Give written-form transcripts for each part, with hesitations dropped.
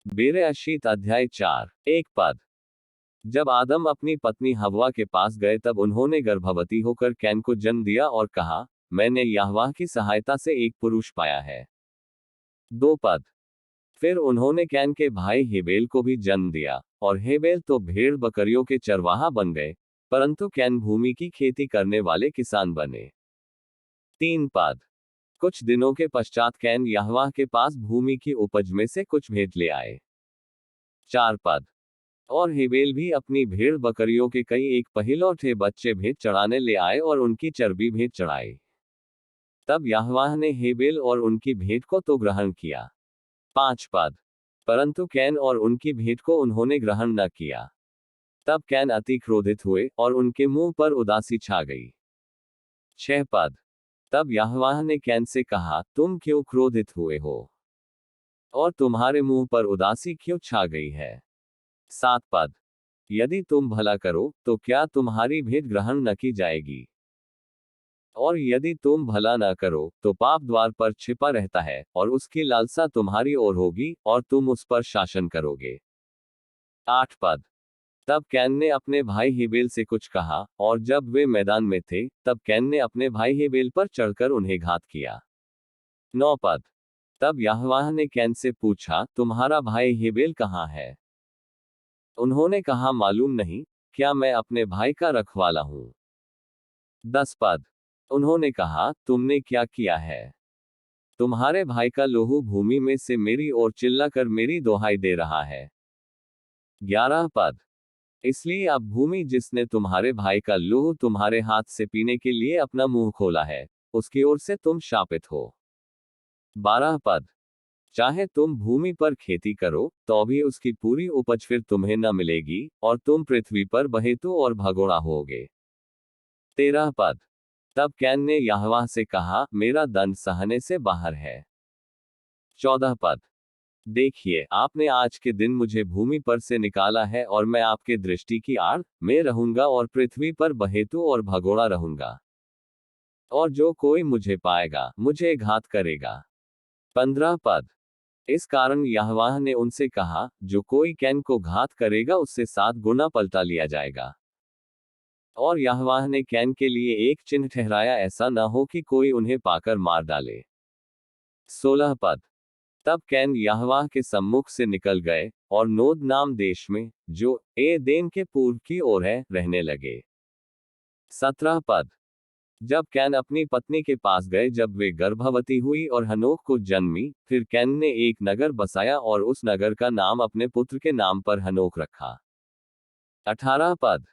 बेरअशीत अध्याय 4 एक पद। जब आदम अपनी पत्नी हव्वा के पास गए तब उन्होंने गर्भवती होकर कैन को जन्म दिया और कहा, मैंने यहोवा की सहायता से एक पुरुष पाया है। दो पद। फिर उन्होंने कैन के भाई हेबेल को भी जन्म दिया, और हेबेल तो भेड़ बकरियों के चरवाहा बन गए, परंतु कैन भूमि की खेती करने वाले किसान बने। तीन पद। कुछ दिनों के पश्चात कैन यहोवा के पास भूमि की उपज में से कुछ भेंट ले आए। चार पद। और हेबेल भी अपनी भेड़ बकरियों के कई एक पहिलौठे बच्चे भेंट चढ़ाने ले आए और उनकी चर्बी भेंट चढ़ाई। तब यहोवा ने हेबेल और उनकी भेंट को तो ग्रहण किया। पांच पद। परंतु कैन और उनकी भेंट को उन्होंने ग्रहण न किया। तब कैन अति क्रोधित हुए और उनके मुंह पर उदासी छा गई। छह पद। तब यहोवा ने कैन से कहा, तुम क्यों क्रोधित हुए हो और तुम्हारे मुंह पर उदासी क्यों छा गई है। सात पद। यदि तुम भला करो तो क्या तुम्हारी भेंट ग्रहण न की जाएगी, और यदि तुम भला न करो तो पाप द्वार पर छिपा रहता है और उसकी लालसा तुम्हारी ओर होगी और तुम उस पर शासन करोगे। आठ पद। तब कैन ने अपने भाई हेबेल से कुछ कहा, और जब वे मैदान में थे तब कैन ने अपने भाई हेबेल पर चढ़कर उन्हें घात किया। नौ पद। तब यहोवा ने कैन से पूछा, तुम्हारा भाई हेबेल कहाँ है। उन्होंने कहा, मालूम नहीं, क्या मैं अपने भाई का रखवाला हूं। दस पद। उन्होंने कहा, तुमने क्या किया है। तुम्हारे भाई का लोहू भूमि में से मेरी ओर चिल्लाकर मेरी दोहाई दे रहा है। ग्यारह पद। इसलिए अब भूमि जिसने तुम्हारे भाई का लोहू तुम्हारे हाथ से पीने के लिए अपना मुंह खोला है, उसकी ओर से तुम शापित हो। बारह पद। चाहे तुम भूमि पर खेती करो तो भी उसकी पूरी उपज फिर तुम्हें न मिलेगी, और तुम पृथ्वी पर बहेतु और भगोड़ा होगे। तेरह पद। तब कैन ने यहोवा से कहा, मेरा दंड सहने से बाहर है। चौदह पद। देखिए, आपने आज के दिन मुझे भूमि पर से निकाला है और मैं आपके दृष्टि की आड़ में रहूंगा और पृथ्वी पर बहेतु और भगोड़ा रहूंगा, और जो कोई मुझे पाएगा मुझे घात करेगा। पंद्रह पद। इस कारण यहोवा ने उनसे कहा, जो कोई कैन को घात करेगा उससे 7 गुना पलटा लिया जाएगा। और यहोवा ने कैन के लिए एक चिन्ह ठहराया, ऐसा न हो कि कोई उन्हें पाकर मार डाले। 16 पद। तब कैन यहोवा के सम्मुख से निकल गए और नोद नाम देश में, जो एदेन के पूर्व की ओर है, रहने लगे। 17 पद। जब कैन अपनी पत्नी के पास गए जब वे गर्भवती हुई और हनोक को जन्मी, फिर कैन ने एक नगर बसाया और उस नगर का नाम अपने पुत्र के नाम पर हनोक रखा। 18 पद।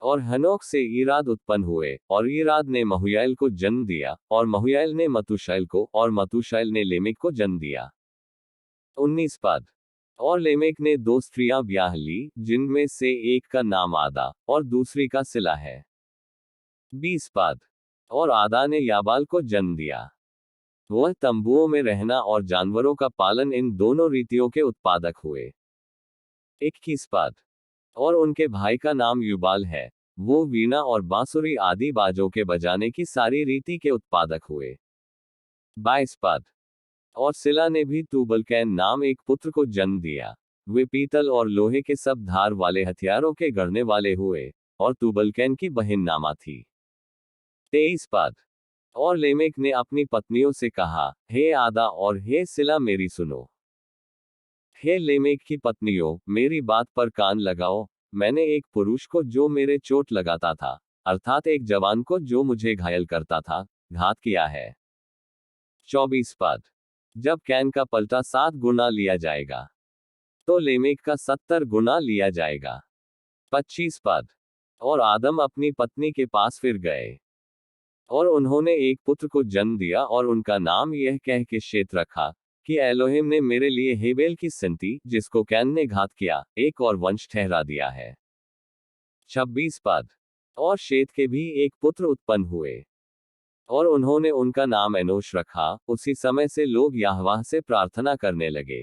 और हनोक से ईराद उत्पन्न हुए, और ईराद ने महुयाल को जन्म दिया, और महुयाल ने मतूशाइल को, और मतूशाइल ने लेमेक को जन्म दिया। 19 पद। और लेमेक ने 2 स्त्रियां ब्याह ली, जिनमें से एक का नाम आदा और दूसरी का सिला है। 20 पद। और आदा ने याबाल को जन्म दिया। वह तंबुओं में रहना और जानवरों का पालन, इन दोनों रीतियों के उत्पादक हुए। 21 पद। और उनके भाई का नाम युबाल है, वो वीणा और बांसुरी आदि बाजों के बजाने की सारी रीति के उत्पादक हुए। 22 पद। और सिला ने भी तूबलकैन नाम एक पुत्र को जन्म दिया। वे पीतल और लोहे के सब धार वाले हथियारों के गढ़ने वाले हुए, और तूबलकैन की बहन नामा थी। 23 पद। और लेमेक ने अपनी पत्नियों से कहा, हे आदा और हे सिला मेरी सुनो। हे लेमेक की पत्नियों, मेरी बात पर कान लगाओ। मैंने एक पुरुष को जो मेरे चोट लगाता था, अर्थात एक जवान को जो मुझे घायल करता था, घात किया है। 24 पद। जब कैन का पलटा 7 गुना लिया जाएगा, तो लेमेक का 70 गुना लिया जाएगा। 25 पद। और आदम अपनी पत्नी के पास फिर गए, और उन्होंने एक पुत्र को जन्म दिया, और उनका नाम यह कह के शेत रखा, कि एलोहिम ने मेरे लिए हेबेल की संति, जिसको कैन ने घात किया, एक और वंश ठहरा दिया है। 26 पद। और शेत के भी एक पुत्र उत्पन्न हुए, और उन्होंने उनका नाम एनोश रखा। उसी समय से लोग यहोवा से प्रार्थना करने लगे।